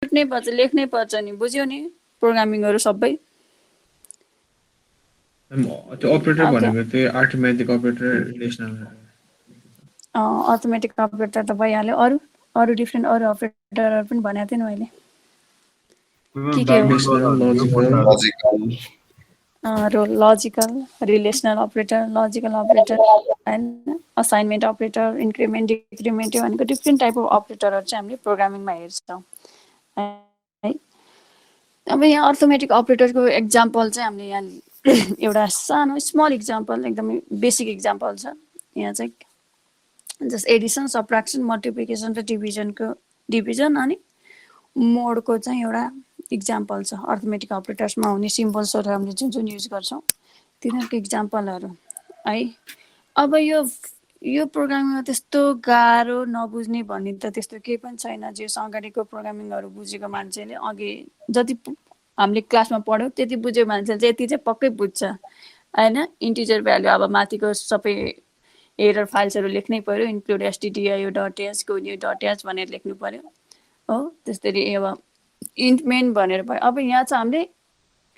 नै पर्छ, लेख्नै पर्छ नि, बुझ्यो नि प्रोग्रामिङहरु सबै। त्यो अपरेटर भनेको त्यो arithmetic operator, relational arithmetic operator त भइहाल्यो। अरु डिफ्रेन्ट अरु अपरेटरहरु पनि भनेको थिएँ नि मैले। के हो? Logical, relational operator, logical operator हैन, असाइनमेन्ट अपरेटर, इन्क्रिमेन्ट डिक्रिमेन्ट भनेको डिफ्रेन्ट टाइप अफ अपरेटरहरु चाहिँ हामीले प्रोग्रामिङमा हेर्छौँ है। अब यहाँ अर्थमेटिक अपरेटरको एक्जाम्पल चाहिँ हामीले यहाँ एउटा सानो स्मल एक्जाम्पल, एकदमै बेसिक एक्जाम्पल छ यहाँ चाहिँ। जस्ट एडिसन, सबट्र्याक्सन, मल्टिप्लिकेसन र डिभिजन अनि मोडको चाहिँ एउटा इक्जाम्पल छ। अर्थमेटिक अपरेटर्समा हुने सिम्बल्सहरु हामीले जुन जुन युज गर्छौँ तिनीहरूको इक्जाम्पलहरु है। अब यो प्रोग्रामिङमा त्यस्तो गाह्रो नबुझ्ने भन्ने त त्यस्तो केही पनि छैन। जस अगाडिको प्रोग्रामिङहरु बुझेको मान्छेले अघि जति हामीले क्लासमा पढ्यौँ त्यति बुझेको मान्छेले चाहिँ यति चाहिँ पक्कै बुझ्छ हैन। इन्टिजर भ्यालु अब माथिको सबै एरर फाइल्सहरु लेख्नै पर्यो, इन्क्लुड stdio.h go.new.h भनेर लेख्नु पर्यो हो। त्यसरी अब इन्ट मेन भनेर भयो। अब यहाँ चाहिँ हामीले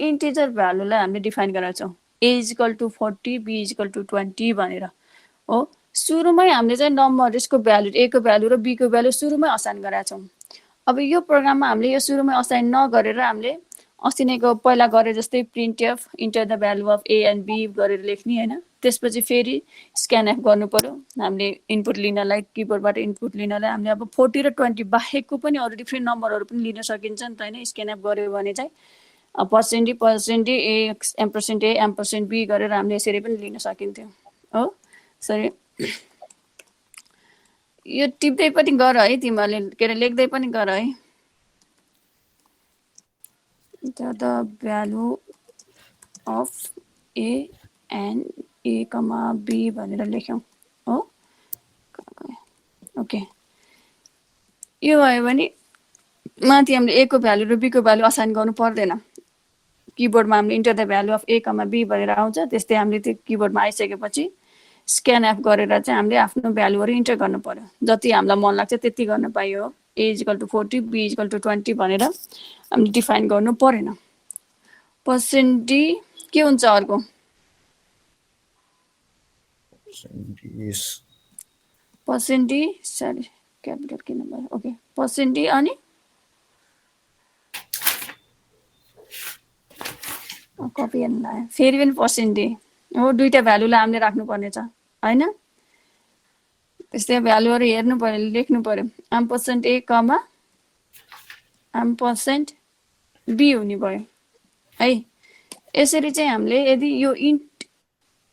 इन्टिजर भ्यालुलाई हामीले डिफाइन गरेका छौँ, a = 40 b = 20 भनेर हो। सुरुमै हामीले चाहिँ नम्बर, यसको भ्यालु a को भ्यालु र b को भ्यालु सुरुमै असाइन गरेका छौँ। अब यो प्रोग्राममा हामीले यो सुरुमै असाइन नगरेर हामीले अस्ति नैको पहिला गरे जस्तै printf enter the value of a and b गरेर लेख्ने हैन। त्यसपछि फेरि स्क्यानएफ गर्नु पर्यो हामीले इनपुट लिनलाई, किबोर्डबाट इनपुट लिनलाई। हामीले अब 40 र 20 बाहेकको पनि अरु डिफ्रेन्ट नम्बरहरु पनि लिन सकिन्छ नि त हैन। स्क्यानएफ गर्यो भने चाहिँ %d a एम्परसेन्ड a एम्परसेन्ड b गरेर हामीले यसरी पनि लिन सकिन्थ्यो हो। सरी यो टिप्दै पनि गर है तिमीहरूले, के अरे लेख्दै पनि गर है। the value of a and a, b भनेर लेख्यौं हो। ओके, यो भयो भने माथि हामीले a को भ्यालु र b को भ्यालु असाइन गर्नु पर्दैन। किबोर्डमा हामीले enter the value of a, b भनेर आउँछ। त्यस्तै हामीले त्यो किबोर्डमा आइसकेपछि स्क्यानएफ गरेर चाहिँ हामीले आफ्नो भ्यालुहरु इन्टर गर्नु पर्यो। जति हामीलाई मन लाग्छ त्यति गर्न पाइयो। a = 40 b = 20 भनेर हामीले डिफाइन गर्नु परेन। %d के हुन्छ अर्को? %d सरी क्यापिटल किन भयो? ओके, %d अनि कपी गर्न लाग्यो फेरि पनि %d हो। दुईटा भ्यालुलाई हामीले राख्नु पर्ने छ हैन। त्यस्तै भ्यालुहरु हेर्नु पर्यो, लेख्नु पर्यो। %a, %b हुने भयो है। यसरी चाहिँ हामीले यदि यो इन्ट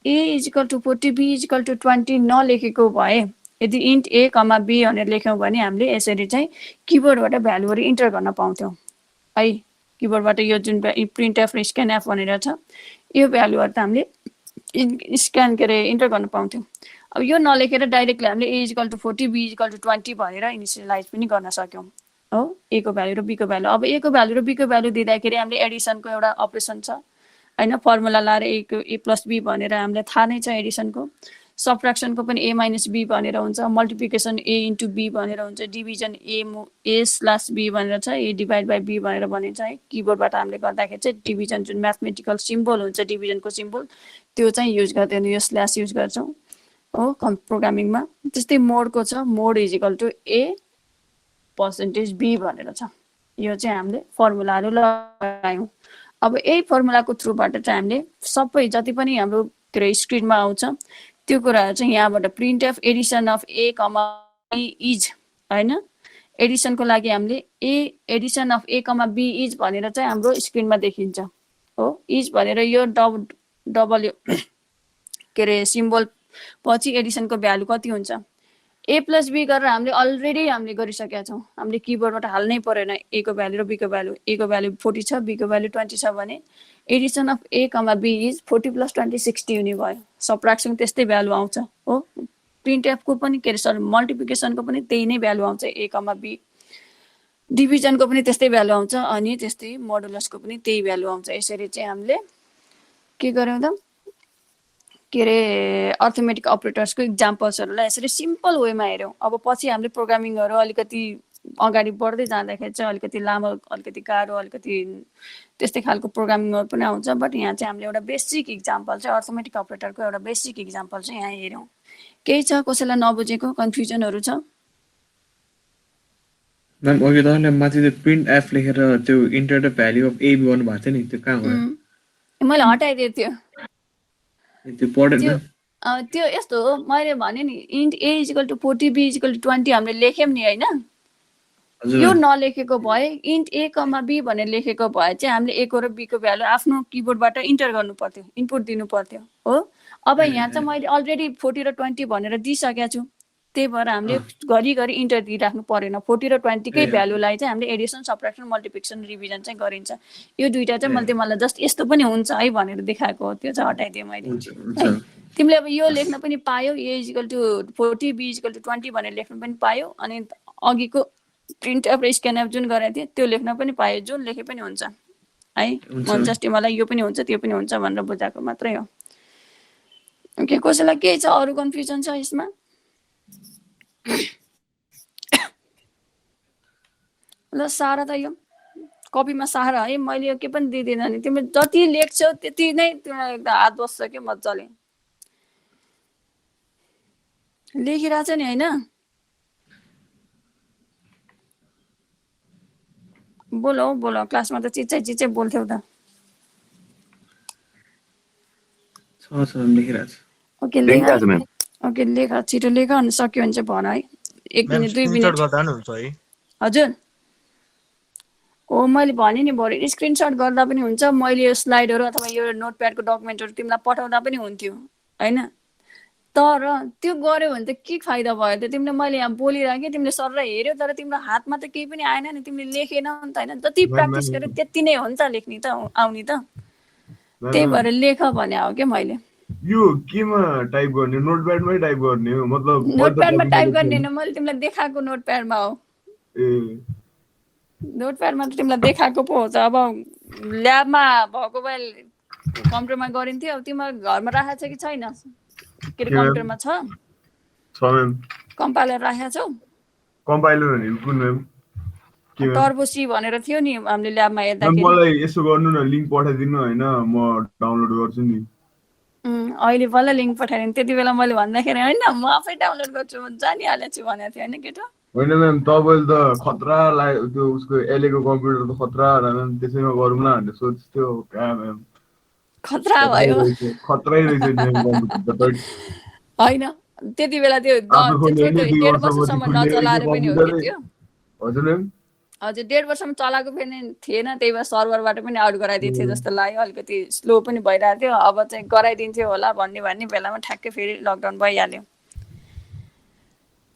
a = 40 b = 20 नलेखेको भए, यदि इन्ट a, b भनेर लेख्यौं भने हामीले यसरी चाहिँ किबोर्डबाट भ्यालुहरु इन्टर गर्न पाउँथ्यौं है। किबोर्डबाट यो जुन प्रिन्टएफ र स्क्यानएफ भनेर छ यो भ्यालुहरु त हामीले इन्टर गर्न पाउँथ्यौं। अब यो नलेखेर डाइरेक्टली हामीले a = 40 b = 20 भनेर इनिसियलाइज पनि गर्न सक्यौं हो। a को भ्यालु र b को भ्यालु, अब a को भ्यालु र b को भ्यालु दिँदाखेरि हामीले एडिसनको एउटा अपरेसन छ हैन। फर्मुला लाएर a + b भनेर हामीले थाहा नै छ एडिसनको। सबट्र्याक्सनको पनि a - b भनेर हुन्छ। मल्टिप्लिकेसन a * b भनेर हुन्छ। डिभिजन a/b भनेर छ, a / b भनेर भनिन्छ है। किबोर्डबाट हामीले गर्दाखेरि चाहिँ डिभिजन जुन म्याथमेटिकल सिम्बल हुन्छ डिभिजनको सिम्बल त्यो चाहिँ युज गर्दैन, यो स्ल्यास युज गर्छौं हो प्रोग्रामिङमा। त्यस्तै मोडको छ, मोड = a %b भनेर छ। यो चाहिँ हामीले फर्मुलाहरु लगायौं। अब यही फर्मुलाको थ्रुबाट चाहिँ हामीले सबै जति पनि हाम्रो स्क्रिनमा आउँछ त्यो कुराहरु चाहिँ यहाँबाट printf addition of a, b is हैन। एडिसनको लागि हामीले a addition of a, b is भनेर चाहिँ हाम्रो स्क्रिनमा देखिन्छ हो। इज भनेर यो डबल के रे सिम्बल पछि एडिसनको भ्यालु कति हुन्छ a + b गरेर हामीले अलरेडी हामीले गरिसकेका छौं। हामीले किबोर्डबाट हाल्नै परेन a को भ्यालु र b को भ्यालु। a को भ्यालु 40 छ, b को भ्यालु 20 छ भने Edison of a, b is 40 + 20 60 हुने भयो। सबट्र्याक्सन त्यस्तै भ्यालु आउँछ हो। प्रिन्टएफ को पनि के रे सर मल्टिप्लिकेसनको पनि त्यही नै भ्यालु आउँछ a, b। डिभिजनको पनि त्यस्तै भ्यालु आउँछ अनि त्यस्तै मोडुलसको पनि त्यही भ्यालु आउँछ। यसरी चाहिँ हामीले के गर्यौं त के रे अर्थमेटिक अपरेटर्सको एक्जाम्पल्सहरुलाई यसरी सिम्पल वेमा हेर्यौं। अब पछि हामीले प्रोग्रामिङहरु अलिकति अगाडि बढ्दै जाँदाखेरि चाहिँ अलिकति लामो, अलिकति गाह्रो, अलिकति त्यस्तै खालको प्रोग्रामिङहरू पनि आउँछ। बट यहाँ चाहिँ हामीले एउटा बेसिक इक्जाम्पल चाहिँ अर्थमेटिक अपरेटरको एउटा बेसिक इक्जाम्पल चाहिँ यहाँ हेऱ्यौँ। केही छ कसैलाई नबुझेको, कन्फ्युजनहरू छ? म्याम अघि तपाईँले माथि त्यो प्रिन्ट एफ लेखेर त्यो इन्टर द भ्याल्यु अफ ए गर्नु भएको थियो नि, त्यो कहाँ गयो? मैले हटाइदिएँ त्यो। त्यो पढेन? त्यो यस्तो हो, मैले भने नि int a is equal to 40 be is equal to 20 हामीले लेख्यौँ नि होइन, यो नलेखेको भए इन्ट ए कमा बी भनेर लेखेको भए चाहिँ हामीले ए को र बी को भ्यालु आफ्नो किबोर्डबाट इन्टर गर्नु पर्थ्यो, इनपुट दिनु पर्थ्यो हो। अब यहाँ चाहिँ मैले अलरेडी 40 र 20 भनेर दिइसकेको छु, त्यही भएर हामीले घरिघरि इन्टर दिइराख्नु परेन। 40 र 20 कै भ्यालुलाई चाहिँ हामीले एडिसन, सब्ट्र्याक्सन, मल्टिप्लिकेसन, रिभिजन चाहिँ गरिन्छ। यो दुईटा चाहिँ मैले तिमीलाई जस्ट यस्तो पनि हुन्छ है भनेर देखाएको हो, त्यो चाहिँ हटाइदिएँ मैले है। तिमीले अब यो लेख्न पनि पायौ, A is equal to 40 be is equal to 20 भनेर लेख्न पनि पायौ, अनि अघिको प्रिन्ट एफ र स्क्यान एफ जुन गरेको थिएँ त्यो लेख्न पनि पायो, जुन लेखे पनि हुन्छ है। म जस्ट मलाई यो पनि हुन्छ त्यो पनि हुन्छ भनेर बुझाएको मात्रै हो। ओके, कसैलाई केही छ अरू कन्फ्युजन छ यसमा? ल सारा त यो कपीमा सारा है, मैले यो के पनि दिँदिनँ नि, तिमीले जति लेख्छौ त्यति नै तिमीलाई एकदम हात बस्छ कि मजाले लेखिरहेछ नि होइन। बोल हौ बोल, क्लासमा त चिच्चै चिच्चै बोल्थ्यौ त। ओके लेख, ओके लेख, छिटो लेख, अनि सक्यो भने चाहिँ भन है, 1 मिनट 2 मिनट। हजुर हो, मैले भने नि भरे स्क्रिनसट गर्दा पनि हुन्छ, मैले यो स्लाइडहरू अथवा यो नोटप्याडको डकुमेन्टहरू तिमीलाई पठाउँदा पनि हुन्थ्यो होइन। तर त्यो गर्यो भने त के फाइदा भयो त? तिमीले मैले यहाँ बोलिराखेँ, तिमीले सर हेऱ्यौ, तर तिम्रो हातमा त केही पनि आएन नि, तिमीले लेखेन नि त होइन। जति प्र्याक्टिस गर्यो त्यति नै हो नि त लेख्ने त, आउने त। त्यही भएर लेख भने हो क्या मैले। यो केमा टाइप गर्ने? नोटप्याडमै टाइप गर्ने हो? मतलब नोटप्याडमा टाइप गर्ने होइन, मैले तिमीलाई देखाएको नोटप्याडमा हो। नोटप्याडमा त तिमीलाई देखाएको पो हुन्छ। अब ल्याबमा भएको भए कम्प्युटरमा गरिन्थ्यो, अब तिम्रो घरमा राखेको छ कि छैन? के अरे कम्प्युटरमा छ? म्याम। कम्पाइलर राखेको छौ? कम्पाइलर भने कुन म्याम? टर्बो सी भनेर थियो नि हामीले ल्याबमा हेर्दाखेरि। मलाई यसो गर्नु न, लिंक पठाइदिनु हैन, म डाउनलोड गर्छु नि। अहिले बल्ल लिंक पठाइदिनु, त्यति बेला मैले भन्दाखेरि हैन म आफै डाउनलोड गर्छु म जानिहालेको छु भनेको थियो हैन केटा? होइन म्याम, तपाईले त खतरा त्यो उसको एलेको कम्प्युटर त खतरा होला म्याम, त्यसैमा गरौँला भनेर सोच्थ्यो। कहाँ म्याम खतरा भयो, खतरै रहेछ म्याम कम्प्युटर त। हैन त्यति बेला त्यो 1.5 वर्षसम्म नचलाएर पनि हो कि त्यो। हजुर म्याम, हजुर 1.5 वर्षसम्म चलाएको पनि थिएन, त्यही भएर सर्भरबाट पनि आउट गराइदिन्थ्यो जस्तो लाग्यो, अलिकति स्लो पनि भइरहेको थियो। अब चाहिँ गराइदिन्थ्यो होला भन्ने बेलामा ठ्याक्कै फेरि लकडाउन भइहाल्यो।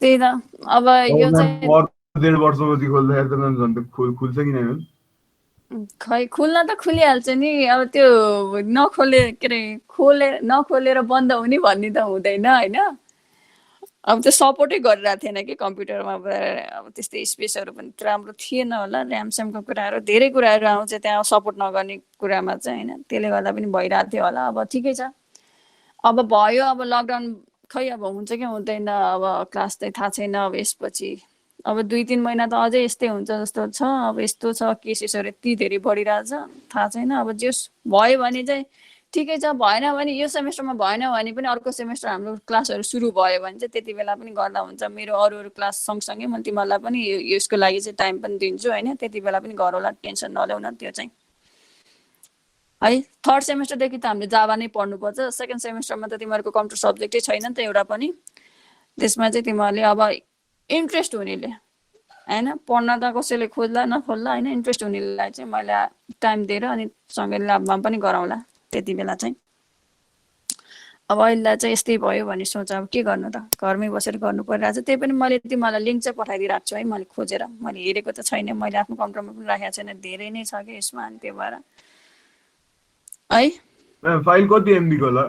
त्यही त अब यो चाहिँ 1.5 वर्षपछि खोल्दाखेरि त म्याम झन् खुल्छ कि नै म्याम? खै खुल्न त खुलिहाल्छ नि, अब त्यो नखोलेर बन्द हुने भन्ने त हुँदैन होइन। अब त्यो सपोर्टै गरिरहेको थिएन कि कम्प्युटरमा, अब त्यस्तै स्पेसहरू पनि राम्रो थिएन होला, ऱ्यामस्यामको कुराहरू धेरै कुराहरू आउँछ त्यहाँ सपोर्ट नगर्ने कुरामा चाहिँ होइन, त्यसले गर्दा पनि भइरहेको थियो होला। अब ठिकै छ, अब भयो, अब लकडाउन खै अब हुन्छ कि हुँदैन, अब क्लास चाहिँ थाहा छैन। अब यसपछि अब 2-3 महिना त अझै यस्तै हुन्छ जस्तो छ। अब यस्तो छ, केसेसहरू यति धेरै बढिरहेछ, थाहा छैन। अब जस भयो भने चाहिँ ठिकै छ, भएन भने यो सेमेस्टरमा भएन भने पनि अर्को सेमेस्टर हाम्रो क्लासहरू सुरु भयो भने चाहिँ त्यति बेला पनि गर्दा हुन्छ। मेरो अरू क्लास सँगसँगै म तिमीहरूलाई पनि यसको लागि चाहिँ टाइम पनि दिन्छु होइन, त्यति बेला पनि गरौँला, टेन्सन नल्याउ न त्यो चाहिँ है। 3rd सेमेस्टरदेखि त हामीले जावा नै पढ्नुपर्छ, 2nd सेमेस्टरमा त तिमीहरूको कम्प्युटर सब्जेक्टै छैन नि त एउटा पनि। त्यसमा चाहिँ तिमीहरूले अब इन्ट्रेस्ट हुनेले होइन, पढ्न त कसैले खोज्ला नखोज्ला होइन, इन्ट्रेस्ट हुनेलाई चाहिँ मैले टाइम दिएर अनि सँगै ल्याबमा पनि गराउँला त्यति बेला चाहिँ। अब अहिले चाहिँ यस्तै भयो भने सोच, अब के गर्नु त, घरमै बसेर गर्नु परिरहेछ। त्यही पनि मैले तिमीलाई लिङ्क चाहिँ पठाइदिइरहेको छु है, मैले खोजेर, मैले हेरेको त छैन, मैले आफ्नो कम्प्युटरमा पनि राखेको छैन, धेरै नै छ कि यसमा, अनि त्यो भएर है। फाइल कति एमबी को होला?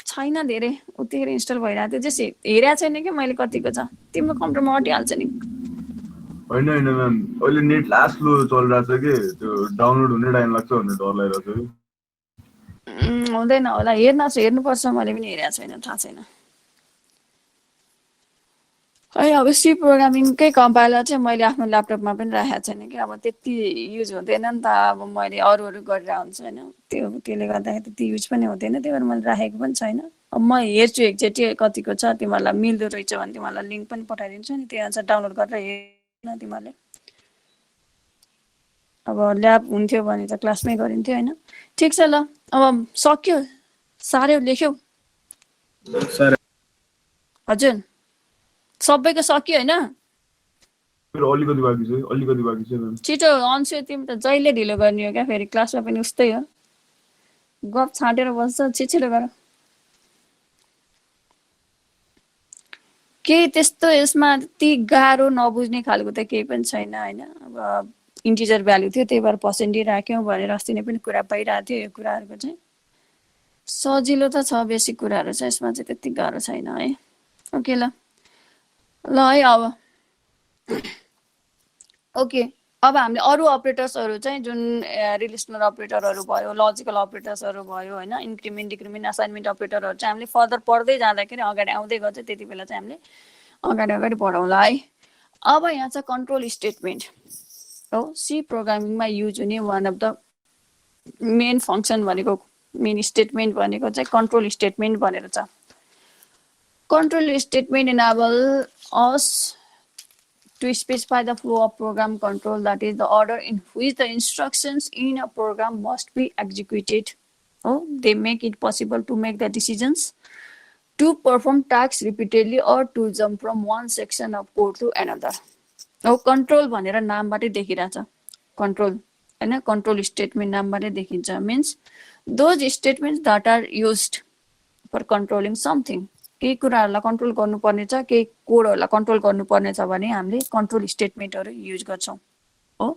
छैन धेरै, उतिखेर इन्स्टल भइरहेको थियो, जस हेरेको छैन कि मैले कतिको छ, तिम्रो कम्प्युटरमा अटिहाल्छ नि। होइन होइन म्याम, अहिले नेट लास्ट स्लो चलिरहेछ कि त्यो डाउनलोड हुने टाइम लाग्छ भन्ने डर लागिरहेछ कि। हुँदैन होला, हेर्नुपर्छ, मैले पनि हेरेको छैन, थाहा छैन। है अब सी प्रोग्रामिङकै कम्पाइलर चाहिँ मैले आफ्नो ल्यापटपमा पनि राखेको छैन कि अब त्यति युज हुँदैन नि त अब मैले अरू गरेर हुन्छ होइन त्यसले गर्दाखेरि त्यति युज पनि हुँदैन त्यही भएर मैले राखेको पनि छैन अब म हेर्छु एकचोटि कतिको छ तिमीहरूलाई मिल्दो रहेछ भने तिमीहरूलाई लिङ्क पनि पठाइदिन्छु नि त्यही अनुसार डाउनलोड गरेर हेर्न तिमीहरूले अब ल्याब हुन्थ्यो भने त क्लासमै गरिन्थ्यो होइन ठिक छ ल अब सक्यो साह्रै लेख्यौ सर हजुर सबैको सक्यो होइन मेरो अलिकति बाँकी छ म्याम। छिटो अन्सु तिमी त जहिले ढिलो गर्ने हो क्या फेरि क्लासमा पनि उस्तै हो गफ छाँटेर बस्छ छिटो गर केही त्यस्तो यसमा ती गाह्रो नबुझ्ने खालको त केही पनि छैन होइन अब इन्टिजर भ्यालु थियो त्यही भएर पर्सेन्टेज राख्यौँ भनेर अस्ति नै पनि कुरा पाइरहेको थियो यो कुराहरूको चाहिँ सजिलो त छ बेसिक कुराहरू छ यसमा चाहिँ त्यति गाह्रो छैन है ओके ल है अब ओके अब हामीले अरू अपरेटर्सहरू चाहिँ जुन रिलेसनल अपरेटरहरू भयो लजिकल अपरेटर्सहरू भयो होइन इन्क्रिमेन्ट डिक्रिमेन्ट असाइनमेन्ट अपरेटरहरू चाहिँ हामीले फर्दर पढ्दै जाँदाखेरि अगाडि आउँदै गर्छ त्यति बेला चाहिँ हामीले अगाडि पढाउँला है अब यहाँ छ कन्ट्रोल स्टेटमेन्ट हो सी प्रोग्रामिङमा युज हुने one of the main function भनेको मेन स्टेटमेन्ट भनेको चाहिँ कन्ट्रोल स्टेटमेन्ट भनेर छ control statement enable us to specify the flow of program control, that is the order in which the instructions in a program must be executed. Oh, they make it possible to make the decisions to perform tasks repeatedly or to jump from one section of code to another. Oh, control भनेर नामबाटै देखिरहेछ control हैन control statement नामबाटै देखिन्छ means those statements that are used for controlling something. केही कुराहरूलाई control गर्नुपर्ने छ केही कोडहरूलाई control गर्नुपर्ने छ भने हामीले कन्ट्रोल स्टेटमेन्टहरू युज गर्छौँ हो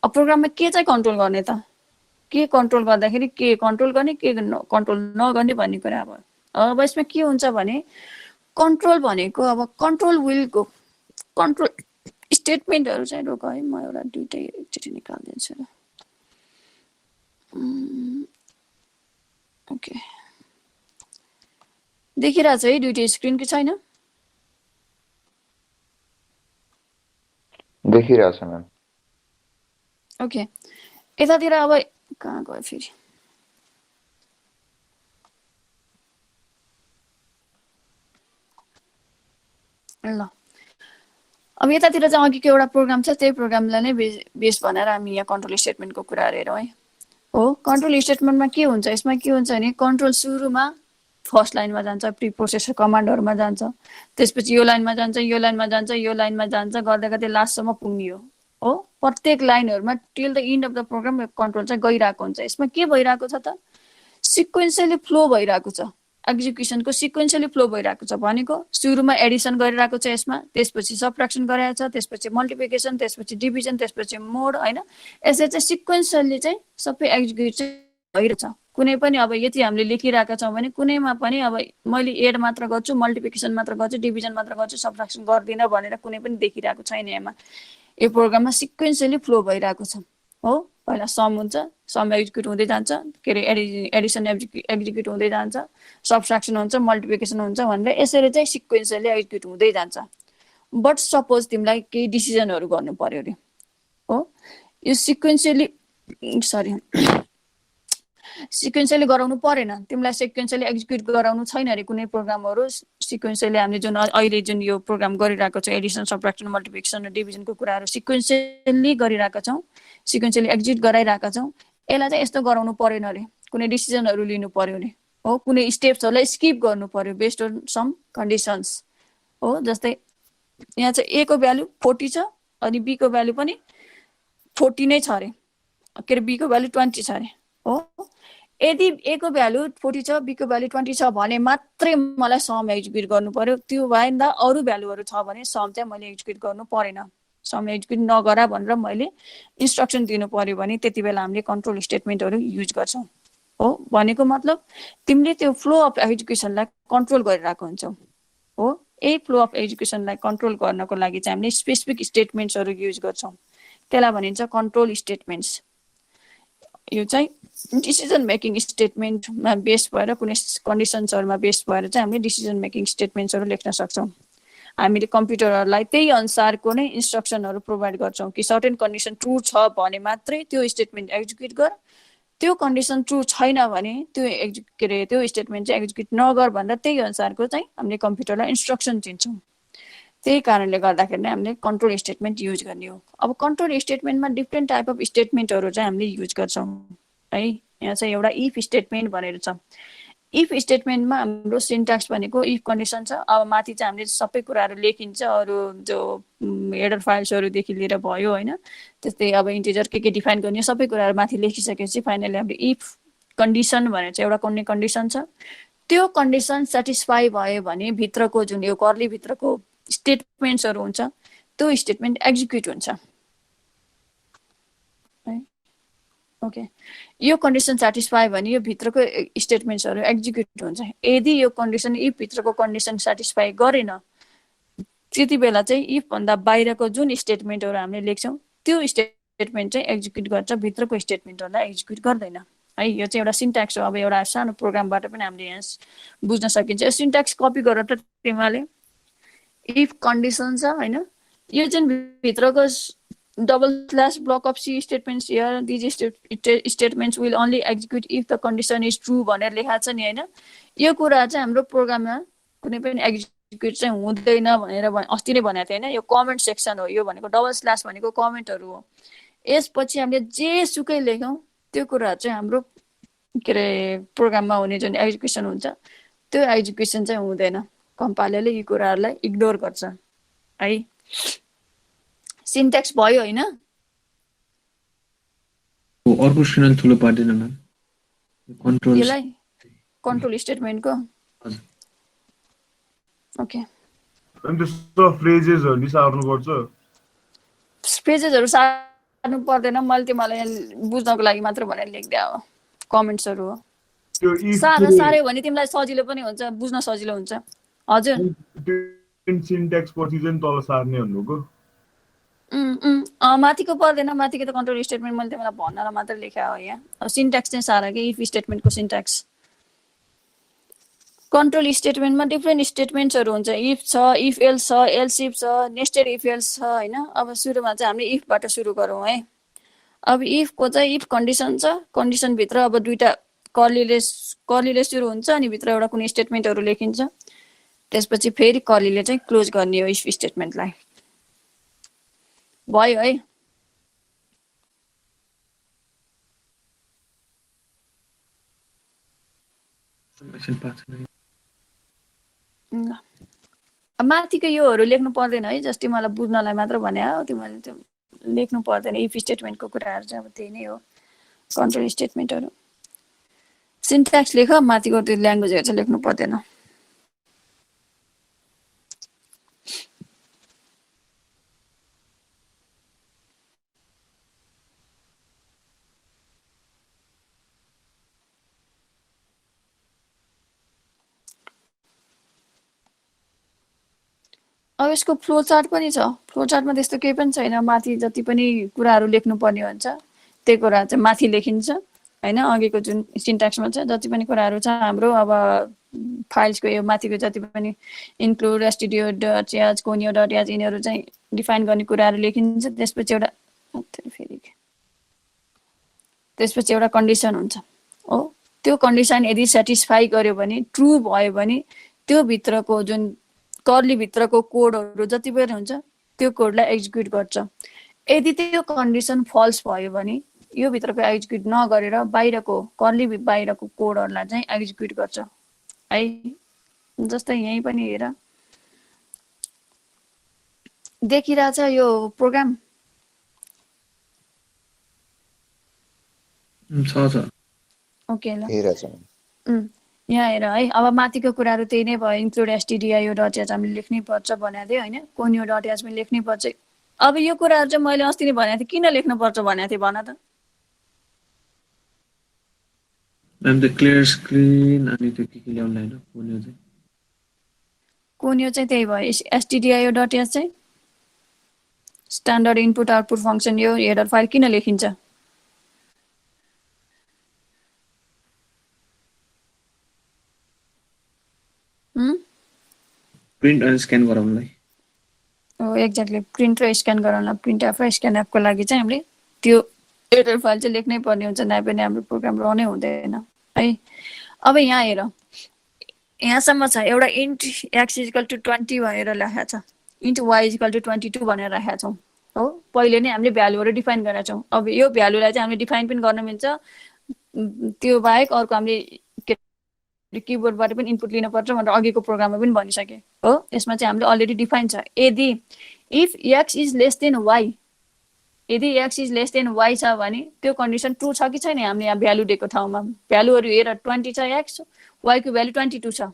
अब प्रोग्राममा के चाहिँ कन्ट्रोल गर्ने त के कन्ट्रोल गर्दाखेरि के कन्ट्रोल गर्ने के कन्ट्रोल नगर्ने भन्ने कुरा अब यसमा के हुन्छ भने कन्ट्रोल भनेको अब कन्ट्रोल विलको कन्ट्रोल स्टेटमेन्टहरू चाहिँ रोक है म एउटा दुईटै एकचोटि निकालिदिन्छु ल ओके देखिरहेछ है दुईटै स्क्रिन कि छैन देखिरहेछ म्याम ओके यतातिर अब कहाँ गयो फेरि ल अब यतातिर चाहिँ अघिको एउटा प्रोग्राम छ त्यही प्रोग्रामलाई नै बेस भनेर हामी यहाँ कन्ट्रोल स्टेटमेन्टको कुराहरू हेरौँ है हो कन्ट्रोल स्टेटमेन्टमा के हुन्छ यसमा के हुन्छ भने कन्ट्रोल सुरुमा फर्स्ट लाइनमा जान्छ प्री प्रोसेसर कमान्डहरुमा जान्छ त्यसपछि यो लाइनमा जान्छ यो लाइनमा जान्छ यो लाइनमा जान्छ गर्दै गर्दै लास्टसम्म पुग्ने हो प्रत्येक लाइनहरुमा till the end of the program control चाहिँ गइराको हुन्छ यसमा के भइराको छ त सिक्वेन्शियली फ्लो भइराको छ एक्जिक्युसनको सिक्वेन्शियली फ्लो भइराको छ भनेको सुरुमा एडिसन गरिराको छ यसमा त्यसपछि सबट्र्याक्सन गरिरहेको छ त्यसपछि मल्टिप्लिकेसन त्यसपछि डिभिजन त्यसपछि मोड हैन यसै चाहिँ सिक्वेन्शियली चाहिँ सबै एक्जिक्युट भइरहेछ कुनै पनि अब यति हामीले लेखिराका छौं भने कुनैमा पनि अब मैले एड मात्र गर्छु मल्टिप्लिकेसन मात्र गर्छु डिभिजन मात्र गर्छु सबट्र्याक्सन गर्दिन भनेर कुनै पनि देखिराको छैन यहाँ यो प्रोग्राममा सिक्वेन्शियली फ्लो भइराको छ हो पहिला सम हुन्छ सम एक्जिक्युट हुँदै जान्छ के रे एडिसन एक्जिक्युट हुँदै जान्छ सबट्र्याक्सन हुन्छ मल्टिप्लिकेसन हुन्छ भनेर यसरी चाहिँ सिक्वेन्शियली एक्जिक्युट हुँदै जान्छ बट सपोज तिमीलाई केही डिसिजनहरु गर्नु पर्यो रे हो यो सिक्वेन्शियली सिक्वेन्शियली गराउनु परेन तिमीलाई सिक्वेन्शियली एक्जिक्युट गराउनु छैन रे कुनै प्रोग्रामहरु सिक्वेन्शियली हामीले जुन अहिले जुन यो प्रोग्राम गरिरहेको छ एडिसन सबट्र्याक्सन मल्टिप्लिकेसन र डिभिजनको कुराहरु सिक्वेन्शियली गरिरहेका छौं सिक्वेन्शियली एक्जिक्युट गराइरहेका छौं यसलाई चाहिँ यस्तो गराउनु परेन रे कुनै डिसिजनहरु लिनु पर्यो रे हो कुनै स्टेप्सहरुलाई स्किप गर्नु पर्यो बेस्ड अन सम कन्डिसन्स हो जस्तै यहाँ चाहिँ a को भ्यालु 40 छ अनि b को भ्यालु पनि 40 नै छ रे के रे b को भ्यालु 20 छ रे हो यदि a को भ्यालु 40 छ b को भ्यालु 20 छ भने मात्रै मलाई सम एक्जिक्युट गर्नु पर्यो त्यो भएन अरु भ्यालुहरु छ भने सम चाहिँ मैले एक्जिक्युट गर्नु परेन सम एक्जिक्युट नगरा भनेर मैले इन्स्ट्रक्सन दिनु पर्यो भने त्यतिबेला हामीले कन्ट्रोल स्टेटमेन्टहरु युज गर्छौं हो भनेको मतलब तिमीले त्यो फ्लो अफ एक्जिक्युसनलाई कन्ट्रोल गरिरहेको हुन्छौ हो ए फ्लो अफ एक्जिक्युसनलाई कन्ट्रोल गर्नको लागि चाहिँ हामीले स्पेसिफिक स्टेटमेन्ट्सहरु युज गर्छौं त्यसलाई भनिन्छ कन्ट्रोल स्टेटमेन्ट्स यो चाहिँ डिसिजन मेकिङ स्टेटमेन्टमा बेस भएर कुनै कन्डिसन्सहरुमा बेस भएर चाहिँ हामीले डिसिजन मेकिङ स्टेटमेन्ट्सहरु लेख्न सक्छौं हामीले कम्प्युटरहरूलाई त्यही अनुसारको नै इन्स्ट्रक्सनहरू प्रोभाइड गर्छौँ कि सर्टेन कन्डिसन ट्रु छ भने मात्रै त्यो स्टेटमेन्ट एक्जिक्युट गर, त्यो कन्डिसन ट्रु छैन भने त्यो स्टेटमेन्ट चाहिँ एक्जिक्युट नगर भनेर त्यही अनुसारको चाहिँ हामीले कम्प्युटरलाई इन्स्ट्रक्सन दिन्छौँ। त्यही कारणले गर्दाखेरि नै हामीले कन्ट्रोल स्टेटमेन्ट युज गर्ने हो। अब कन्ट्रोल स्टेटमेन्टमा डिफ्रेन्ट टाइप अफ स्टेटमेन्टहरू चाहिँ हामीले युज गर्छौँ है। यहाँ चाहिँ एउटा इफ स्टेटमेन्ट भनेर छ। इफ स्टेटमेन्टमा हाम्रो सिन्ट्याक्स भनेको इफ कन्डिसन छ। अब माथि चाहिँ हामीले सबै कुराहरू लेखिन्छ, अरू जो हेडर फाइल्सहरूदेखि लिएर भयो होइन, त्यस्तै अब इन्टिजर के डिफाइन गर्ने सबै कुराहरू माथि लेखिसकेपछि फाइनली हामीले इफ कन्डिसन भनेर चाहिँ एउटा कुनै कन्डिसन छ, त्यो कन्डिसन सेटिस्फाई भयो भने भित्रको जुन यो कर्ली भित्रको स्टेटमेन्ट्सहरू हुन्छ त्यो स्टेटमेन्ट एक्जिक्युट हुन्छ है। ओके, यो कन्डिसन सेटिस्फाई भने यो भित्रको स्टेटमेन्ट्सहरू एक्जिक्युट हुन्छ। यदि यो कन्डिसन इफ भित्रको कन्डिसन सेटिस्फाई गरेन त्यति बेला चाहिँ इफ भन्दा बाहिरको जुन स्टेटमेन्टहरू हामीले लेख्छौँ त्यो स्टेटमेन्ट चाहिँ एक्जिक्युट गर्छ, भित्रको स्टेटमेन्टहरूलाई एक्जिक्युट गर्दैन है। यो चाहिँ एउटा सिन्ट्याक्स हो। अब एउटा सानो प्रोग्रामबाट पनि हामीले यहाँ बुझ्न सकिन्छ। यो सिन्ट्याक्स कपी गरेर त तिमीले इफ कन्डिसन छ होइन, यो चाहिँ भित्रको double slash block of C statements here these statements will only execute if the condition is true भनेर लेखाएको छ नि होइन। यो कुरा चाहिँ हाम्रो प्रोग्राममा कुनै पनि एक्जिक्युट चाहिँ हुँदैन भनेर अस्ति नै भनेको थिएँ होइन। यो कमेन्ट सेक्सन हो, यो भनेको डबल स्ल्यास भनेको कमेन्टहरू हो। यसपछि हामीले जे सुकै लेखौँ त्यो कुरा चाहिँ हाम्रो के अरे प्रोग्राममा हुने जुन एक्जिक्युसन हुन्छ त्यो एक्जिक्युसन चाहिँ हुँदैन। कम्पाइलरले यी कुराहरूलाई इग्नोर गर्छ है। सिन्ट्याक्स भयो होइन। अर्को सिग्नल ठुलो पार्दैन म्याम, कन्ट्रोल यसलाई कन्ट्रोल स्टेटमेन्टको ओके। अनि त्यस्तो फ्रेजेसहरु सार्नु पर्छ। फ्रेजेसहरु सार्नु पर्दैन, मैले तिमीलाई बुझ्नको लागि मात्र भनेर लेख्दै हो। कमेन्ट्सहरु हो त्यो सार्यो भने तिमीलाई सजिलो पनि हुन्छ, बुझ्न सजिलो हुन्छ। हजुर सिन्ट्याक्स पछि चाहिँ तल सार्ने भन्नुको माथिको पर्दैन। माथिको त कन्ट्रोल स्टेटमेन्ट मैले तिमीलाई भन्नलाई मात्र लेखा हो यहाँ। सिन्ट्याक्स चाहिँ सार के इफ स्टेटमेन्टको सिन्ट्याक्स। कन्ट्रोल स्टेटमेन्टमा डिफ्रेन्ट स्टेटमेन्ट्सहरु हुन्छ। इफ छ, इफ एल्स छ, एल्स इफ छ, नेस्टेड इफ एल्स छ हैन। अब सुरुमा चाहिँ हामीले इफबाट सुरु गरौँ है। अब इफको चाहिँ इफ कन्डिसन छ, कन्डिसन भित्र अब दुईटा कर्लीले सुरु हुन्छ अनि भित्र एउटा कुनै स्टेटमेन्टहरु लेखिन्छ। त्यसपछि फेरि कर्लीले चाहिँ क्लोज गर्ने हो इफ स्टेटमेन्टलाई। भयो है। माथिको योहरू लेख्नु पर्दैन है, जस्तै मलाई बुझ्नलाई मात्र भने हो। तिमीले त्यो लेख्नु पर्दैन। इफ स्टेटमेन्टको कुराहरू चाहिँ अब त्यही नै हो। कन्ट्रोल स्टेटमेन्टहरू सिन्ट्याक्स लेख, माथिको त्यो ल्याङ्ग्वेजहरू चाहिँ लेख्नु पर्दैन। अब यसको फ्लो चार्ट पनि छ। फ्लो चार्टमा त्यस्तो केही पनि छैन। माथि जति पनि कुराहरू लेख्नु पर्ने हुन्छ त्यही कुरा चाहिँ माथि लेखिन्छ हैन। अघिको जुन सिन्ट्याक्समा छ जति पनि कुराहरू छ हाम्रो अब फाइल्सको यो माथिको जति पनि इन्क्लुड stdio.h conio.h यिनीहरू चाहिँ डिफाइन गर्ने कुराहरू लेखिन्छ। त्यसपछि एउटा कन्डिसन हुन्छ हो। त्यो कन्डिसन यदि सेटिस्फाई गर्यो भने, ट्रु भयो भने त्यो भित्रको जुन कर्ली भित्रको कोडहरू जति पनि हुन्छ त्यो कोडलाई एक्जिक्युट गर्छ। यदि त्यो कन्डिसन फल्स भयो भने यो भित्रको एक्जिक्युट नगरेर बाहिरको कर्ली बाहिरको कोडहरूलाई चाहिँ एक्जिक्युट गर्छ है। जस्तै यही पनि हेर देखिरहेछ यो प्रोग्राम छ। ओके ल हेरेछ यहाँ हेर है। अब माथिको कुराहरू त्यही नै भयो। इन्क्लुड stdio.h हामीले लेख्नै पर्छ भनेको थिएँ होइन। conio.h पनि लेख्नै पर्छ। अब यो कुराहरू चाहिँ मैले अस्ति नै भनेको थिएँ, किन लेख्नु पर्छ भनेको थिएँ भन त। मैम द क्लियर स्क्रिन अनि त्यो के ल्याउनु हैन कोनियो चाहिँ। कोनियो चाहिँ त्यही भयो। stdio.h चाहिँ स्ट्यान्डर्ड इनपुट आउटपुट फंक्सन। यो हेडर फाइल किन लेखिन्छ? प्रिन्ट अनि स्क्यान गराउनलाई। एक्ज्याक्टली प्रिन्ट र स्क्यान गराउन प्रिन्ट एप र स्क्यान एपको लागि चाहिँ हामीले त्यो एरर फाइल चाहिँ लेख्नै पर्ने हुन्छ, नभए पनि हाम्रो प्रोग्राम रनै हुँदैन है। अब यहाँ हेर, यहाँसम्म छ एउटा इन्ट एक्स इजिकल टु 20 भनेर लेखेको छ, इन्ट वाइ इजिकल टु 22 भनेर राखेका छौँ हो। पहिले नै हामीले भ्यालुहरू डिफाइन गरेका छौँ। अब यो भ्यालुलाई चाहिँ हामीले डिफाइन पनि गर्न मिल्छ, त्यो बाहेक अर्को हामीले किबोर्डबाट पनि इनपुट लिनुपर्छ भनेर अघिको प्रोग्राममा पनि भनिसके हो। यसमा चाहिँ हामीले अलरेडी डिफाइन छ, यदि if x is less than Y, यदि x is less than why छ भने त्यो कन्डिसन ट्रु छ कि छैन। हामीले यहाँ भ्यालु दिएको ठाउँमा भ्यालुहरू हेर 20 छ एक्स, वाइको भ्यालु 22 छ।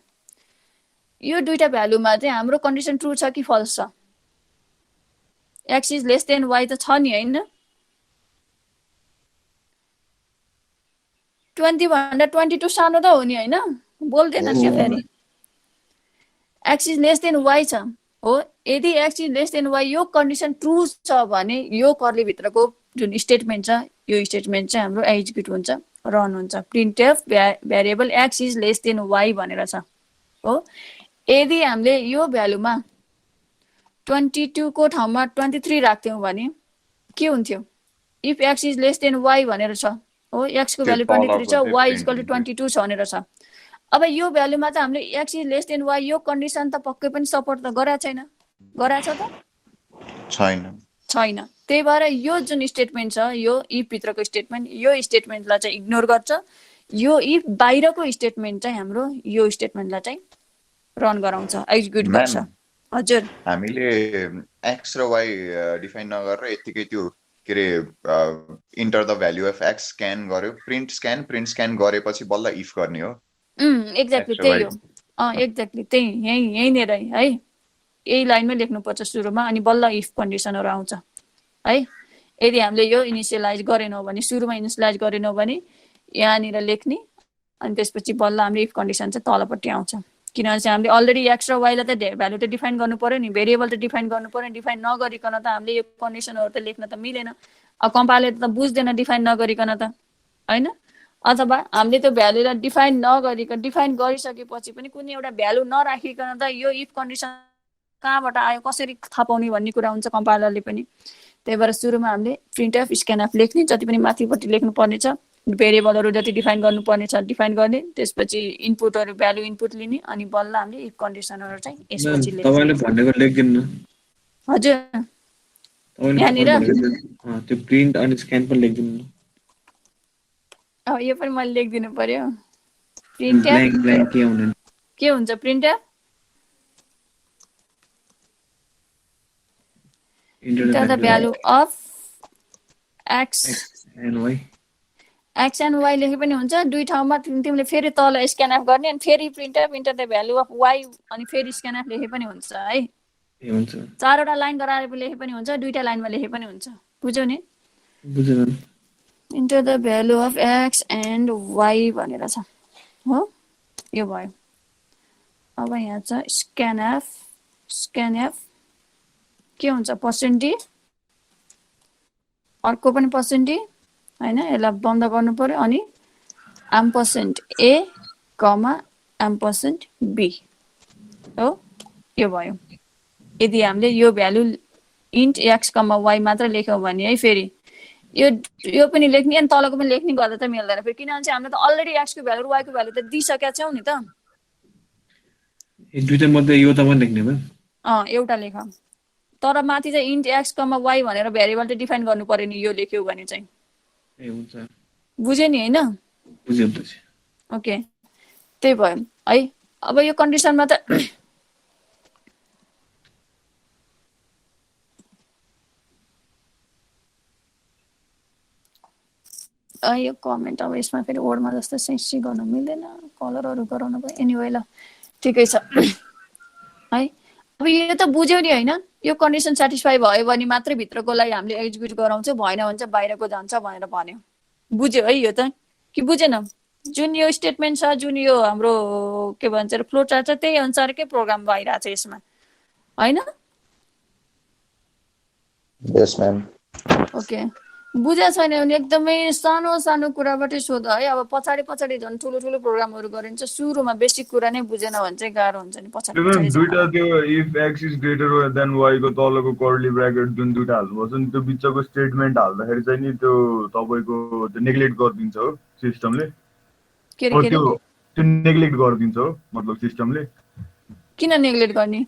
यो दुईटा भ्यालुमा चाहिँ हाम्रो कन्डिसन ट्रु छ कि फल्स छ। X is less than y त छ नि होइन, 20 भन्दा 22 सानो त हो नि होइन, बोल्दैन क्या फेरि। X is less than why छ हो, यदि x is less than y यो कन्डिसन ट्रु छ भने यो कर्ली भित्रको जुन स्टेटमेन्ट छ यो स्टेटमेन्ट चाहिँ हाम्रो एक्जिक्युट हुन्छ, रन हुन्छ। Printf variable X is less than why भनेर छ हो। यदि हामीले यो भ्यालुमा 22 को ठाउँमा 23 राख्थ्यौँ भने के हुन्थ्यो, if x is less than why भनेर छ हो, एक्स को भ्यालु 23 छ, वाइ इक्वल टु 22 छ भनेर छ। अब यो भ्यालुमा त हामीले x is less than y यो कन्डिसन त पक्कै पनि सपोर्ट त गराएको छैन, गराएको छ त छैन। त्यही भएर यो जुन स्टेटमेन्ट छ यो इफ भित्रको स्टेटमेन्ट, यो स्टेटमेन्टलाई चाहिँ इग्नोर गर्छ। यो इफ बाहिरको स्टेटमेन्ट चाहिँ हाम्रो यो स्टेटमेन्टलाई चाहिँ रन गराउँछ, एक्जिक्युट गर्छ। हजुर, हामीले एक्स र वाइ डिफाइन नगरेर यतिकै त्यो के अरे enter the value of x scan गर्यो, प्रिन्ट स्क्यान गरेपछि बल्ल इफ गर्ने हो। एक्ज्याक्टली त्यही हो, एक्ज्याक्टली त्यही यहीँनिर है, यही लाइनमै लेख्नुपर्छ सुरुमा, अनि बल्ल इफ कन्डिसनहरू आउँछ है। यदि हामीले यो इनिसियलाइज गरेनौँ भने, सुरुमा इनिसियलाइज गरेनौँ भने यहाँनिर लेख्ने, अनि त्यसपछि बल्ल हाम्रो इफ कन्डिसन चाहिँ तलपट्टि आउँछ। किनभने चाहिँ हामीले अलरेडी एक्स र वाइलाई त भ्यालु त डिफाइन गर्नु पर्यो नि, भेरिएबल त डिफाइन गर्नु पर्यो। डिफाइन नगरिकन त हामीले यो कन्डिसनहरू त लेख्न त मिलेन, अब कम्पाइलरले त बुझ्दैन डिफाइन नगरिकन त होइन। अथवा हामीले त्यो भ्यालुलाई डिफाइन नगरिकन, डिफाइन गरिसकेपछि पनि कुनै एउटा भ्यालु नराखिकन त यो इफ कन्डिसन कहाँबाट आयो कसरी थाहा पाउने भन्ने कुरा हुन्छ कम्पाइलरले पनि। त्यही भएर सुरुमा हामीले प्रिन्टएफ स्क्यानएफ लेख्ने, जति पनि माथिपट्टि लेख्नुपर्ने छ, भेरिएबलहरू जति डिफाइन गर्नुपर्ने छ डिफाइन गर्ने, त्यसपछि इनपुटहरू भ्यालु इनपुट लिने, अनि बल्ल हामीले इफ कन्डिसनहरू चाहिँ यसपछि लेख्ने। तपाईले भनेको लेख्दिनु न। हजुर, यहाँनिर त्यो प्रिन्ट अनि स्क्यान पनि लेख्दिनु न। अब यो पनि मैले लेखिदिनु पर्यो। प्रिन्टएफ के हुन्छ, प्रिन्टएफ enter the value of x and y लेखे पनि हुन्छ। दुई ठाउँमा तिमीले फेरि तल स्क्यानएफ गर्ने, अनि फेरि printf enter the value of y, अनि फेरि स्क्यानएफ लेखे पनि हुन्छ है। चारवटा लाइन गराएर लेखे पनि हुन्छ, दुईटा लाइनमा लेखे पनि हुन्छ। बुझ्यौ नि? Enter the value of x and y भनेर छ हो, यो भयो। अब यहाँ छ स्क्यानएफ के हुन्छ, पर्सेन्टी, अर्को पनि पर्सेन्टी होइन, यसलाई बन्द गर्नु पर्यो। अनि ampersand a comma ampersand b हो, यो भयो। यदि हामीले यो value int x comma y मात्र लेख्यौँ भने है, फेरि यो पनि लेख्ने अनि तलको पनि लेख्ने गर्दा त मिल्दैन फेरि, किनभने चाहिँ हामीले त अलरेडी एक्सको भ्यालु र वाइको भ्यालु त दिइसकेका छौँ नि त। दुईटा मध्ये एउटा पनि लेख्ने भयो। एउटा लेख, तर माथि चाहिँ इन्ट एक्स कमा वाइ भनेर भेरिएबल त डिफाइन गर्नु पर्यो नि यो लेख्यौ भने चाहिँ। बुझ्यो नि होइन? ओके, त्यही भयो है। अब यो कन्डिसनमा त यो कमेन्ट अब यसमा फेरि वर्डमा जस्तो सेन्सी गर्न मिल्दैन, कलरहरू गराउनु भयो। एनिवे ल ठिकै छ है। अब यो त बुझ्यौ नि होइन, यो कन्डिसन सेटिस्फाई भयो भने मात्रै भित्रकोलाई हामीले एक्जिक्युट गराउँछ, भएन भने चाहिँ बाहिरको जान्छ भनेर भन्यो। बुझ्यो है यो त कि बुझेन? जुन यो स्टेटमेन्ट छ, जुन यो हाम्रो के भन्छ फ्लो चार्ट छ, त्यही अनुसारकै प्रोग्राम भइरहेको छ यसमा होइन? यस म्याम। ओके, बुझेको छैन भने एकदमै सानो सानो कुराबाटै सोध है। अब पछाडि पछाडि झन् ठुलो ठुलो प्रोग्रामहरू गऱ्यो भने चाहिँ सुरुमा बेसिक कुरा नै बुझेन भने चाहिँ गाह्रो हुन्छ नि पछाडि पछाडि दुइटा जाँदा। त्यो if x is greater than y को तलको कर्ली ब्राकेट जुन दुइटा हाल्नुपर्छ नि त्यो बिचको स्टेटमेन्ट हाल्दाखेरि चाहिँ नि त्यो तपाईँको त्यो नेग्लेक्ट गरिदिन्छ हो सिस्टमले। के अरे हो के अरे त्यो त्यो नेग्लेक्ट गरिदिन्छ हो मतलब सिस्टमले। किन नेग्लेक्ट गर्ने?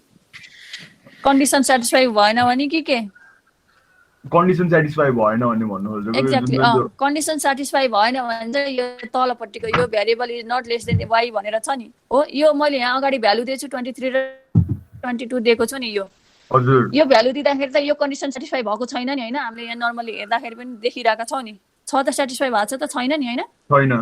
कन्डिसन सेटिस्फाई भएन भने कि के? कन्डिसन सेटिस्फाई भएन भन्ने भन्नु खोजेको यो एक्ज्याक्टली जुन त्यो कन्डिसन सेटिस्फाई भएन भने चाहिँ यो तलपट्टिको यो variable is not less than why भनेर छ नि हो। यो मैले यहाँ अगाडि भ्यालु दिएछु 23 र 22 दिएको छु नि। हजुर यो भ्यालु दिँदाखेरि चाहिँ यो कन्डिसन सेटिस्फाई भएको छैन नि होइन। हामीले यहाँ नर्मली हेर्दाखेरि पनि देखिरहेका छौँ नि छ त सेटिस्फाई भएको छ त छैन नि होइन। छैन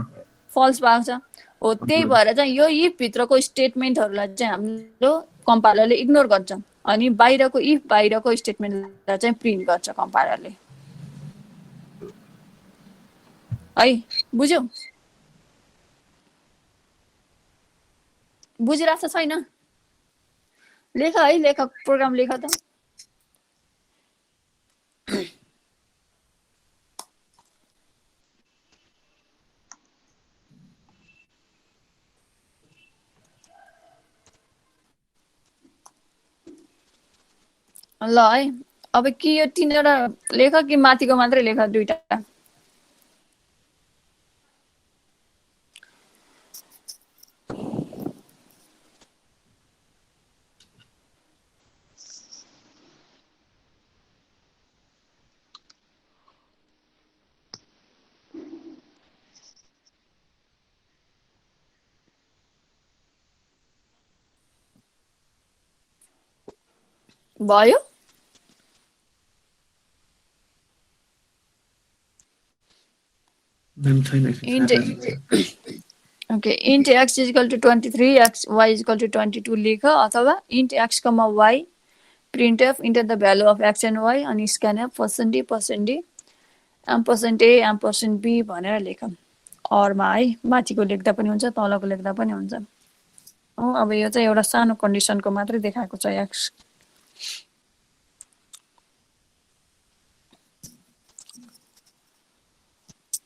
फल्स भएको छ हो। त्यही भएर चाहिँ यो इफ भित्रको स्टेटमेन्टहरूलाई चाहिँ हाम्रो कम्पाइलरले इग्नोर गर्छ अनि बाहिरको इफ बाहिरको स्टेटमेन्टलाई चाहिँ प्रिन्ट गर्छ कम्पाइलरले है। बुझ्यौ? बुझिरहेको छैन? लेख है, लेख प्रोग्राम लेख त। ल है अब कि यो 3वटा लेख कि माथिको मात्रै लेख 2टा? भयो? int okay int x is equal to 23 x y is equal to 22 लेख अथवा int x comma y printf enter the value of x and y अनि scanf %d ampersand a ampersand b भनेर लेख। अरमा है माथिको लेख्दा पनि हुन्छ तलको लेख्दा पनि हुन्छ हो। अब यो चाहिँ एउटा सानो कन्डिसनको मात्रै देखाएको छ x।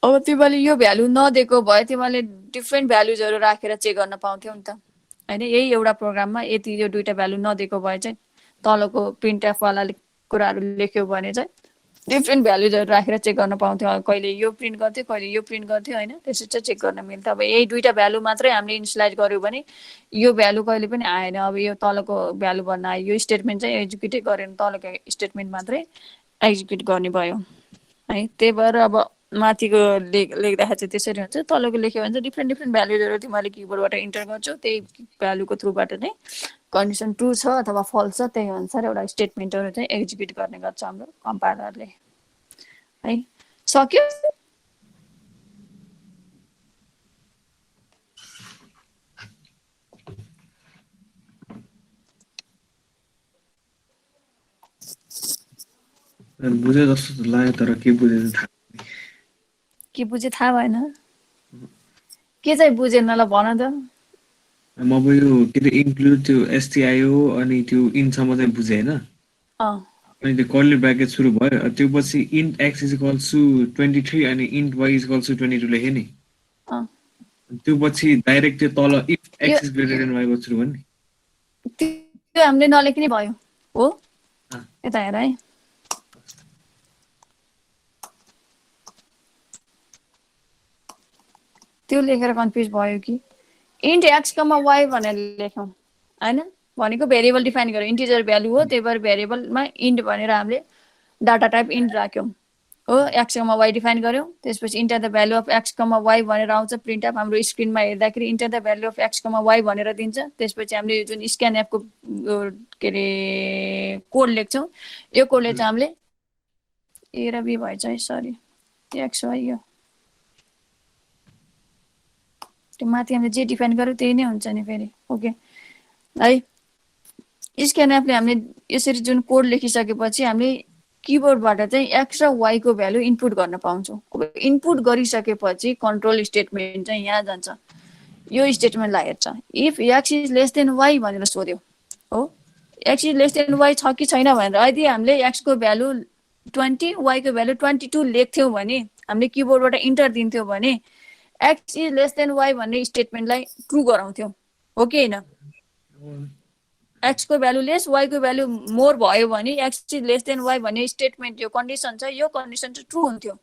अब तिमीले यो भ्यालु नदिएको भए तिमीले डिफ्रेन्ट भ्यालुजहरू राखेर चेक गर्न पाउँथ्यौ नि त हैन। यही एउटा प्रोग्राममा यति यो 2टा भ्यालु नदिएको भए चाहिँ तलको प्रिन्टएफ वालाले कुराहरू लेख्यो भने चाहिँ डिफ्रेन्ट भ्यालुजहरू राखेर चेक गर्न पाउँथ्यौ। कहिले यो प्रिन्ट गर्थ्यो कहिले यो प्रिन्ट गर्थ्यो हैन। त्यसरी चाहिँ चेक गर्न मिल्थ्यो। अब यही 2टा भ्यालु मात्रै हामीले इनिसियलाइज गर्यो भने यो भ्यालु कहिले पनि आएन। अब यो तलको भ्यालु भन्न आयो यो स्टेटमेन्ट चाहिँ एक्जिक्युटै गरेन तलको स्टेटमेन्ट मात्रै एक्जिक्युट गर्ने भयो है। त्यही भएर अब माथिको लेख्दाखेरि चाहिँ त्यसरी हुन्छ। तलको लेख्यो भने चाहिँ डिफ्रेन्ट भ्यालुजहरू तिमीले किबोर्डबाट इन्टर गर्छौ। त्यही भ्यालुको थ्रुबाट नै कन्डिसन ट्रु छ अथवा फल्स छ त्यही अनुसार एउटा स्टेटमेन्टहरू चाहिँ एक्जिक्युट गर्ने गर्छ हाम्रो कम्पाइलरले है। सक्यो? बुझे जस्तो लाग्यो तर के बुझे थाहा के बुझे थाहा भएन? के चाहिँ बुझेन ल भन त। म अब यो के अरे इन्क्लुड त्यो एसटिआइओ अनि त्यो इन्टसम्म चाहिँ बुझेँ होइन। अनि त्यो कर्ली ब्राकेट सुरु भयो त्यो पछि int x is equals to 23 अनि int y is equals to 22 लेखेँ नि। त्यो पछि डाइरेक्ट त्यो तल if x is greater than y को सुरु भयो नि। त्यो हामीले नलेख्ने भयो हो। यता हेर है त्यो लेखेर कन्फ्युज भयो कि इन्ट एक्स कमा वाइ भनेर लेखौँ हैन। भनेको भेरिएबल डिफाइन गर्यो इन्टिजर भ्यालु हो। त्यही भएर भेरिएबलमा इन्ट भनेर हामीले डाटा टाइप इन्ट राख्यौँ हो। एक्स कमा वाइ डिफाइन गर्यौँ। त्यसपछि enter the value of x comma y भनेर आउँछ प्रिन्टएफ। हाम्रो स्क्रिनमा हेर्दाखेरि enter the value of x comma y भनेर दिन्छ। त्यसपछि हामीले जुन स्क्यानएफको के अरे कोड लेख्छौँ यो कोडले चाहिँ हामीले ए र बी भएछ है सरी एक्स वाइ यो त्यो माथि हामीले जे डिफाइन गर्यो त्यही नै हुन्छ नि फेरि ओके है। स्क्यानएफले हामीले यसरी जुन कोड लेखिसकेपछि हामीले किबोर्डबाट चाहिँ एक्स र वाइ को भ्यालु इनपुट गर्न पाउँछौँ। अब इनपुट गरिसकेपछि कन्ट्रोल स्टेटमेन्ट चाहिँ यहाँ जान्छ। यो स्टेटमेन्टलाई हेर्छ if x is less than why भनेर सोध्यो हो। X is less than why छ कि छैन भनेर यदि हामीले एक्स को भ्यालु 20 y को भ्यालु 22 लेख्थ्यौँ भने हामीले किबोर्डबाट इन्टर दिन्थ्यौँ भने x is less than y भन्ने स्टेटमेन्टलाई ट्रु गराउँथ्यौँ, हो कि होइन? x को भ्यालु लेस y को भ्यालु मोर भयो भने x is less than y भन्ने स्टेटमेन्ट यो कन्डिसन छ, यो कन्डिसन चाहिँ ट्रु हुन्थ्यो।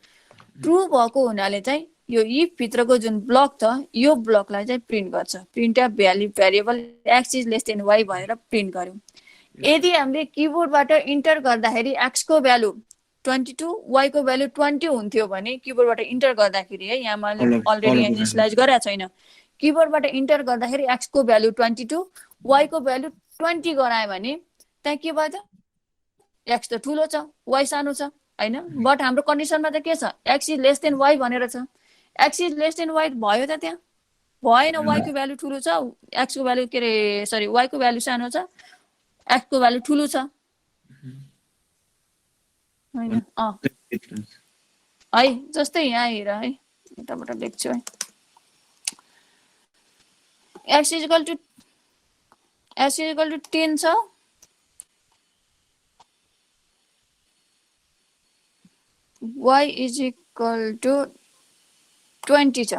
ट्रु भएको हुनाले चाहिँ यो इफ भित्रको जुन ब्लक छ यो ब्लकलाई चाहिँ प्रिन्ट गर्छ, print of variable x is less than y भनेर प्रिन्ट गर्यो। यदि हामीले किबोर्डबाट इन्टर गर्दाखेरि x को भ्यालु 22 y को भ्यालु 20 हुन्थ्यो भने किबोर्डबाट इन्टर गर्दाखेरि है, यहाँ मैले अलरेडी इनिसियलाइज गरेको छैन, किबोर्डबाट इन्टर गर्दाखेरि x को भ्यालु 22 y को भ्यालु 20 गरायो भने त्यहाँ के भयो त? x त ठुलो छ y सानो छ हैन? बट हाम्रो कन्डिसनमा त के छ? x is less than y भनेर छ। x is less than y भयो त? त्यहाँ भएन। y को भ्यालु ठुलो छ, x को भ्यालु के रे सरी y को भ्यालु सानो छ, x को भ्यालु ठुलो छ हैन? है जस्तै यहाँ हेर है, यताबाट लेख्छु है, x इज इक्वल टु 10 छ, y इज इक्वल टु 20 छ।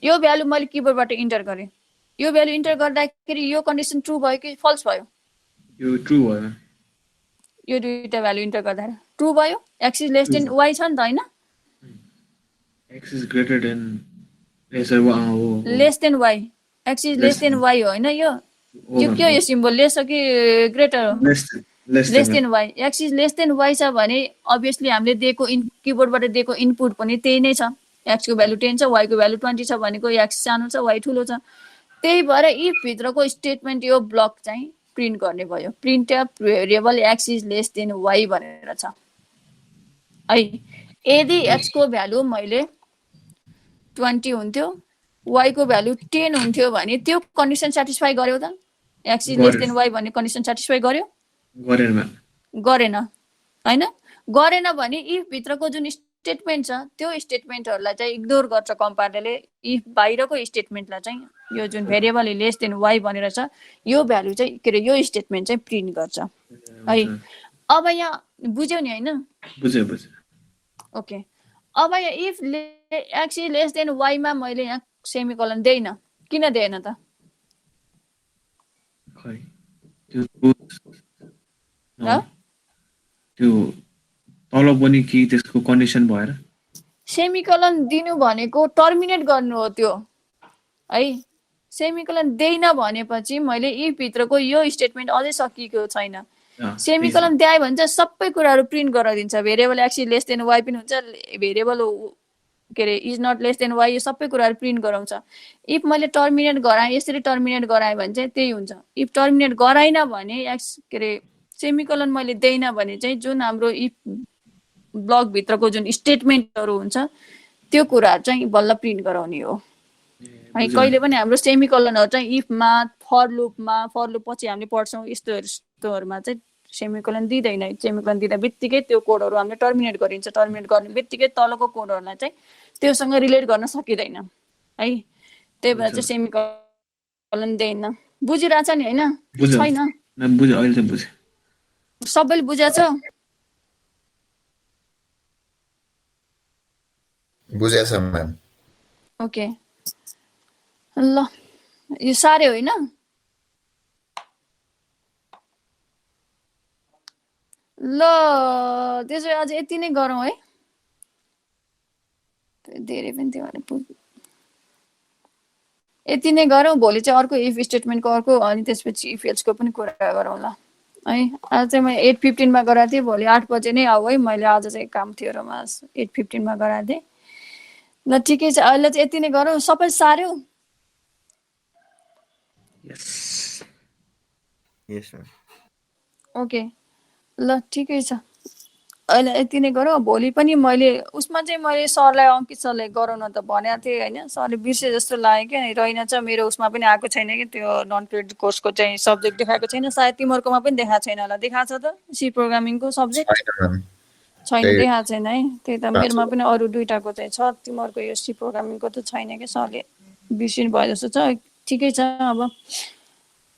यो भ्यालु मैले किबोर्डबाट इन्टर गरेँ, यो भ्यालु इन्टर गर्दाखेरि यो कन्डिसन ट्रु भयो कि फल्स भयो? यो ट्रु भयो। यो दुईटा भ्यालु इन्टर गर्दा ट्रु भयो। x is less than y छ नि त हैन? x is greater than less than y, x is less than y हो हैन? यो के हो यो सिम्बल? लेस हो कि ग्रेटर हो? Lace than y। x is less than y छ भने अभियसली हामीले दिएको किबोर्डबाट दिएको इनपुट पनि त्यही नै छ, x को भ्यालु 10 छ, y को भ्यालु 20 छ भनेको x सानो छ y ठुलो छ। त्यही भएर इफ भित्रको स्टेटमेन्ट यो ब्लक चाहिँ प्रिन्ट गर्ने भयो, print of variable x is less than y भनेर छ है। यदि x को भ्यालु मैले 20 हुन्थ्यो, y को भ्यालु 10 हुन्थ्यो भने त्यो कन्डिसन सेटिस्फाई गर्यो त? x is less than y भन्ने कन्डिसन सेटिस्फाई गर्यो? गरेन हैन? गरेन भने इफ भित्रको जुन स्टेटमेन्ट छ त्यो स्टेटमेन्टहरुलाई चाहिँ इग्नोर गर्छ कम्पाइलरले। इफ बाहिरको स्टेटमेन्टलाई चाहिँ यो जुन भेरिएबल लेस देन y भनेर छ यो भ्यालु चाहिँ के रे यो स्टेटमेन्ट चाहिँ प्रिन्ट गर्छ है। अब यहाँ बुझ्यौ नि हैन? बुझे। ओके, अब यहाँ if x is less than y मा मैले यहाँ सेमिकोलन देइन, किन दिएन त? खै त्यो तल पनि कि त्यसको कन्डिसन भएर सेमिकोलन दिनु भनेको टर्मिनेट गर्नु हो त्यो है। सेमिकोलन देइन भनेपछि मैले इफ भित्रको यो स्टेटमेन्ट अझै सकिएको छैन। सेमिकोलन दिए भने चाहिँ सबै कुराहरु प्रिन्ट गराइदिन्छ, variable x is less than y पनि हुन्छ, भेरिएबल के रे is not less than y, यो सबै कुराहरु प्रिन्ट गराउँछ। इफ मैले टर्मिनेट गराए, यसरी टर्मिनेट गराए भने चाहिँ त्यही हुन्छ। इफ टर्मिनेट गराइन भने x के रे सेमिकोलन मैले देइन भने चाहिँ जुन हाम्रो इफ ब्लक भित्रको जुन स्टेटमेन्टहरु हुन्छ त्यो कुराहरु चाहिँ बल्ल प्रिन्ट गराउने हो है। कहिले पनि हाम्रो सेमिकोलनहरु चाहिँ इफ मा, फर लुप पछि हामीले पढ्छौं, यस्तोहरुमा चाहिँ सेमिकोलन दिँदैन। सेमिकोलन दिँदा बित्तिकै त्यो कोडहरु हामीले टर्मिनेट गरिन्छ, टर्मिनेट गर्ने बित्तिकै तलको कोडहरुलाई चाहिँ त्योसँग रिलेट गर्न सकिदैन है। त्यही भएर चाहिँ सेमिकोलन दिएन। बुझिराछ नि हैन? छैन? बुझे, अहिले त बुझे। सबैले बुझाछ? बुझेछ म्याम। ओके ल, यो सारे होइन? ल त्यसो अझ यति नै गरौँ है, धेरै पनि थियो भने यति नै गरौँ। भोलि चाहिँ अर्को इफ स्टेटमेन्टको अर्को, अनि त्यसपछि इफ एल्सको पनि कुरा गरौँला है। आज चाहिँ मैले 8:15 मा गराएको थिएँ, भोलि 8 बजे नै आऊ है। मैले आज चाहिँ काम थियो र म 8:15 मा गराएको थिएँ। ल ठिकै छ, अहिले चाहिँ यति नै गरौँ। सबै सार्यो? यस म्याम। ओके ल ठिकै छ, अहिले यति नै गरौँ। भोलि पनि मैले उसमा चाहिँ मैले सरलाई, अंकित सरलाई गराउन त भनेको थिएँ हैन, सरले बिर्से जस्तो लाग्यो क्या, रहेनछ मेरो उसमा पनि आएको छैन कि त्यो नन क्रेडिट कोर्सको चाहिँ सब्जेक्ट देखाएको छैन। सायद तिमीहरुकोमा पनि देखाएको छैन होला। देखाएको छ त सी प्रोग्रामिङको सब्जेक्ट? छैन, देखाएको छैन है। त्यही त मेरोमा पनि अरु दुईटाको चाहिँ छ, तिमीहरुको यो सी प्रोग्रामिङको त छैन के, सरले बिर्सिनु भयो जस्तो छ। ठिकै छ, अब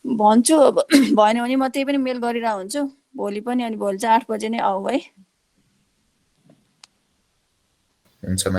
भन्छु, अब भएन भने म त्यही पनि मेल गरिरा हुन्छु भोलि पनि। अनि भोलि चाहिँ 8 बजे नै आऊ है। हुन्छ